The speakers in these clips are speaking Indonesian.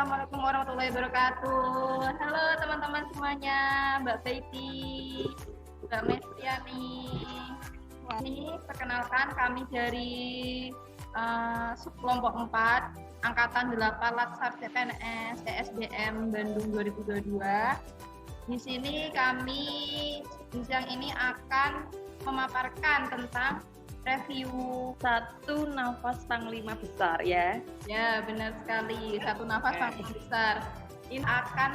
Assalamualaikum warahmatullahi wabarakatuh. Halo teman-teman semuanya, Mbak Feiti, Mbak Mestiani. Ini perkenalkan kami dari subkelompok 4 Angkatan 8 Latsar CPNS ESDM Bandung 2022. Di sini kami di siang ini akan memaparkan tentang review satu nafas panglima besar ya. Ya, benar sekali. Satu nafas panglima besar. Ini akan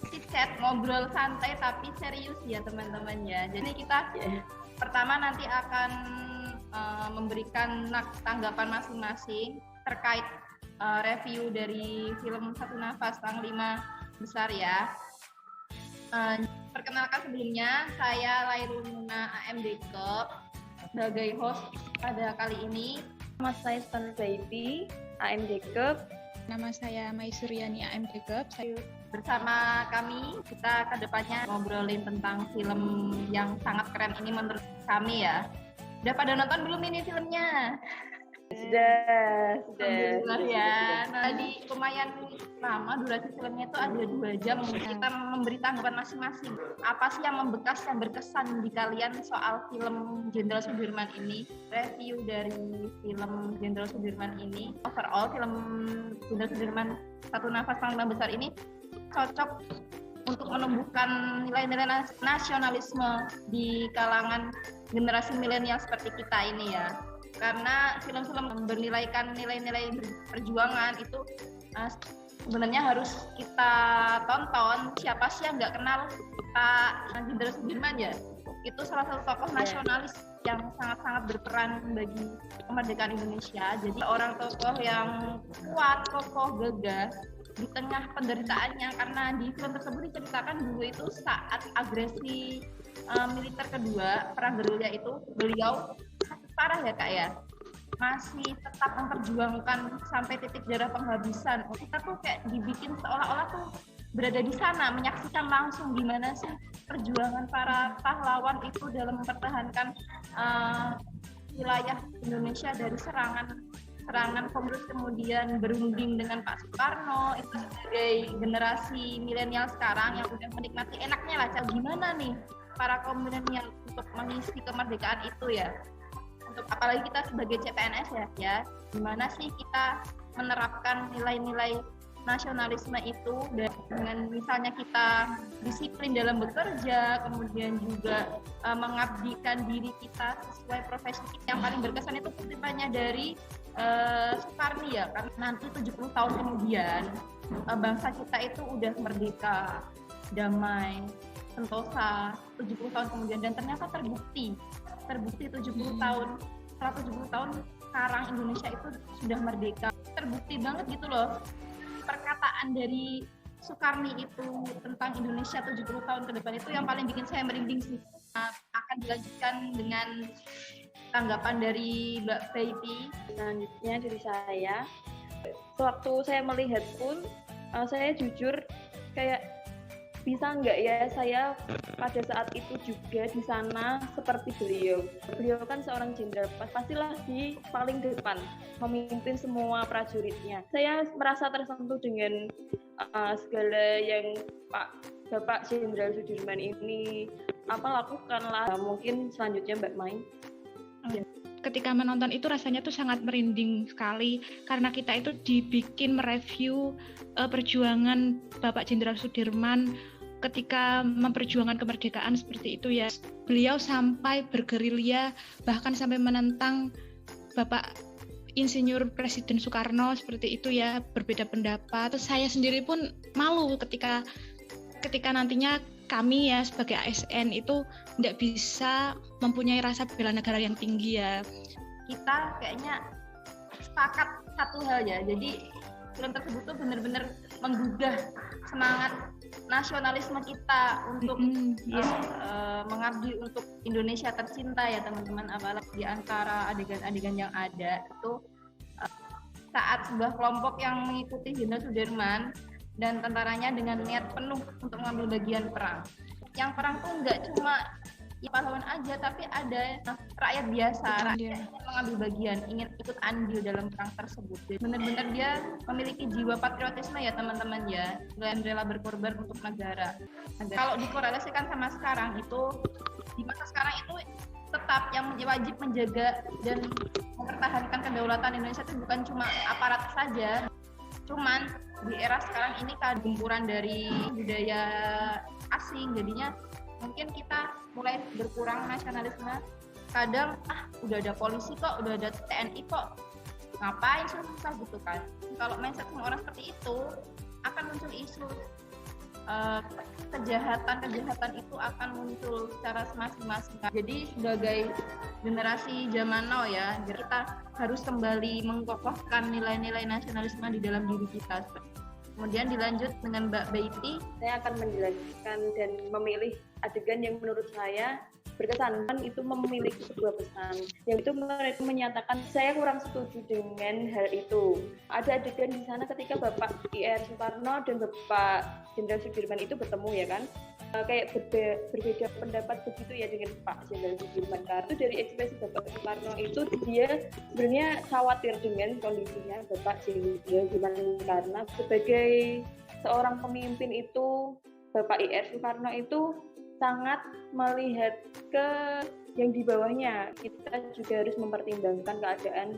chit-chat, ngobrol santai tapi serius ya teman-teman ya. Jadi kita pertama nanti akan memberikan tanggapan masing-masing terkait review dari film Satu Nafas Panglima Besar ya. Perkenalkan sebelumnya, saya Lairul Muna AMDKEP sebagai host pada kali ini. Nama saya Stan Zaidi, AMDKEP. Nama saya Mai Suryani, AMDKEP. Bersama kami, kita kedepannya ngobrolin tentang film yang sangat keren ini menurut kami ya. Udah pada nonton belum ini filmnya? Sudah. Alhamdulillah ya. Nah, di lumayan lama durasi filmnya itu ada 2 jam. Kita memberi tanggapan masing-masing. Apa sih yang membekas, yang berkesan di kalian soal film Jenderal Sudirman ini? Review dari film Jenderal Sudirman ini. Overall, film Jenderal Sudirman Satu Nafas Panglima Besar ini cocok untuk menumbuhkan nilai-nilai nasionalisme di kalangan generasi milenial seperti kita ini ya. Karena film-film bernilaikan nilai-nilai perjuangan itu sebenarnya harus kita tonton. Siapa sih yang nggak kenal Pak Jenderal Sudirman ya? Itu salah satu tokoh nasionalis yang sangat-sangat berperan bagi kemerdekaan Indonesia. Jadi orang tokoh yang kuat, kokoh, gagah di tengah penderitaannya, karena di film tersebut diceritakan dulu itu saat agresi militer kedua perang gerilya itu beliau parah ya Kak ya, masih tetap memperjuangkan sampai titik darah penghabisan. Kita tuh kayak dibikin seolah-olah tuh berada di sana, menyaksikan langsung gimana sih perjuangan para pahlawan itu dalam mempertahankan wilayah Indonesia dari serangan komunis, kemudian berunding dengan Pak Soekarno. Itu sebagai generasi milenial sekarang yang udah menikmati enaknya lah, gimana nih para kaum milenial untuk mengisi kemerdekaan itu ya. Untuk apalagi kita sebagai CPNS ya, gimana sih kita menerapkan nilai-nilai nasionalisme itu dengan misalnya kita disiplin dalam bekerja, kemudian juga mengabdikan diri kita sesuai profesi kita. Yang paling berkesan itu kutipannya dari Soekarni ya, karena nanti 70 tahun kemudian bangsa kita itu udah merdeka, damai, sentosa 70 tahun kemudian, dan ternyata terbukti 70 tahun, setelah 70 tahun sekarang Indonesia itu sudah merdeka. Terbukti banget gitu loh perkataan dari Soekarni itu tentang Indonesia 70 tahun ke depan. Itu yang paling bikin saya merinding sih. Akan dilanjutkan dengan tanggapan dari Mbak Feiti. Selanjutnya dari saya, sewaktu saya melihat pun saya jujur kayak bisa nggak ya saya pada saat itu juga di sana seperti beliau. Beliau kan seorang jenderal, pastilah di paling depan memimpin semua prajuritnya. Saya merasa tersentuh dengan segala yang Bapak Jenderal Sudirman ini lakukan lah. Mungkin selanjutnya Mbak Mai. Ketika menonton itu rasanya tuh sangat merinding sekali, karena kita itu dibikin mereview perjuangan Bapak Jenderal Sudirman ketika memperjuangkan kemerdekaan seperti itu ya. Beliau sampai bergerilya, bahkan sampai menentang Bapak Insinyur Presiden Soekarno seperti itu ya, berbeda pendapat. Terus saya sendiri pun malu ketika nantinya kami ya sebagai ASN itu tidak bisa mempunyai rasa bela negara yang tinggi ya. Kita kayaknya sepakat satu hal ya, jadi film tersebut tuh benar-benar menggugah semangat nasionalisme kita untuk mengabdi untuk Indonesia tercinta ya teman-teman. Apalagi di antara adegan-adegan yang ada itu saat sebuah kelompok yang mengikuti Jenderal Sudirman dan tentaranya dengan niat penuh untuk mengambil bagian perang. Yang perang tuh nggak cuma ya pahlawan aja, tapi ada rakyat biasa, rakyat yang ingin mengambil bagian, ingin ikut andil dalam perang tersebut. Jadi benar-benar dia memiliki jiwa patriotisme ya teman-teman ya, dan rela berkorban untuk negara. Kalau dikorelasikan sama sekarang itu, di masa sekarang itu tetap yang wajib menjaga dan mempertahankan kedaulatan Indonesia itu bukan cuma aparat saja, cuman di era sekarang ini gempuran dari budaya asing, jadinya mungkin kita mulai berkurang nasionalisme. Kadang udah ada polisi kok, udah ada TNI kok, ngapain susah gitu kan. Kalau mindset semua orang seperti itu, akan muncul isu kejahatan itu akan muncul secara masing-masing. Jadi sebagai generasi zaman now ya, kita harus kembali mengkokohkan nilai-nilai nasionalisme di dalam diri kita. Kemudian dilanjut dengan Mbak Baiti. Saya akan menjelaskan dan memilih adegan yang menurut saya berkesan. Itu memiliki sebuah pesan yang itu mereka menyatakan saya kurang setuju dengan hal itu. Ada adegan di sana ketika Bapak IR Soekarno dan Bapak Jenderal Sudirman itu bertemu ya kan, kayak berbeda pendapat begitu ya dengan Pak Jenderal Sudirman. Karena itu dari ekspresi Bapak Soekarno itu dia sebenarnya khawatir dengan kondisinya Bapak Jenderal Sudirman, karena sebagai seorang pemimpin itu Bapak IR Soekarno itu sangat melihat ke yang di bawahnya. Kita juga harus mempertimbangkan keadaan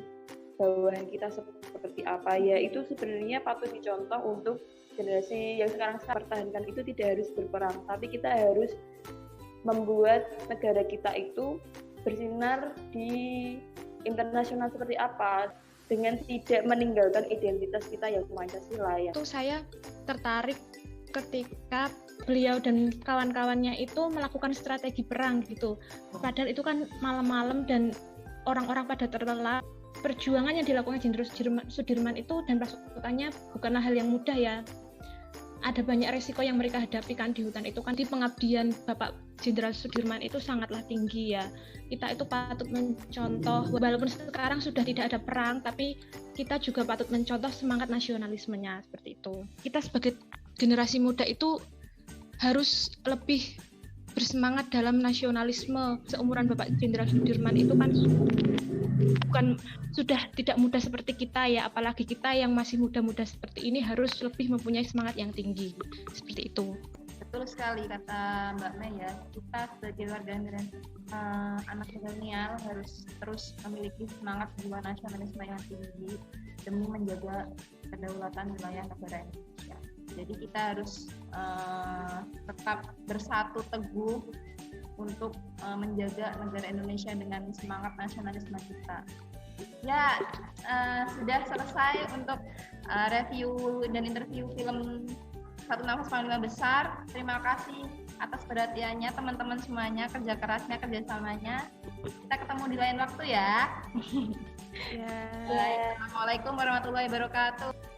bawahan kita seperti apa ya. Itu sebenarnya patut dicontoh untuk generasi yang sekarang pertahankan itu tidak harus berperang, tapi kita harus membuat negara kita itu bersinar di internasional seperti apa dengan tidak meninggalkan identitas kita yang Pancasila ya. Itu saya tertarik ketika beliau dan kawan-kawannya itu melakukan strategi perang gitu. Padahal itu kan malam-malam dan orang-orang pada terlelap. Perjuangan yang dilakukan Jenderal Sudirman itu dan pasukannya bukanlah hal yang mudah ya. Ada banyak resiko yang mereka hadapi kan di hutan itu kan. Di pengabdian Bapak Jenderal Sudirman itu sangatlah tinggi ya. Kita itu patut mencontoh, walaupun sekarang sudah tidak ada perang, tapi kita juga patut mencontoh semangat nasionalismenya seperti itu. Kita sebagai generasi muda itu harus lebih bersemangat dalam nasionalisme. Seumuran Bapak Jenderal Sudirman itu kan bukan sudah tidak muda seperti kita ya, apalagi kita yang masih muda-muda seperti ini harus lebih mempunyai semangat yang tinggi seperti itu. Betul sekali kata Mbak Mei ya, kita sebagai warga anak milenial harus terus memiliki semangat jiwa nasionalisme yang tinggi demi menjaga kedaulatan wilayah negara Indonesia. Jadi kita harus tetap bersatu teguh untuk menjaga negara Indonesia dengan semangat nasionalisme kita. Ya, sudah selesai untuk review dan interview film Satu Nafas Panglima Besar. Terima kasih atas perhatiannya teman-teman semuanya, kerja kerasnya, kerjasamanya. Kita ketemu di lain waktu ya. Ya. Assalamualaikum warahmatullahi wabarakatuh.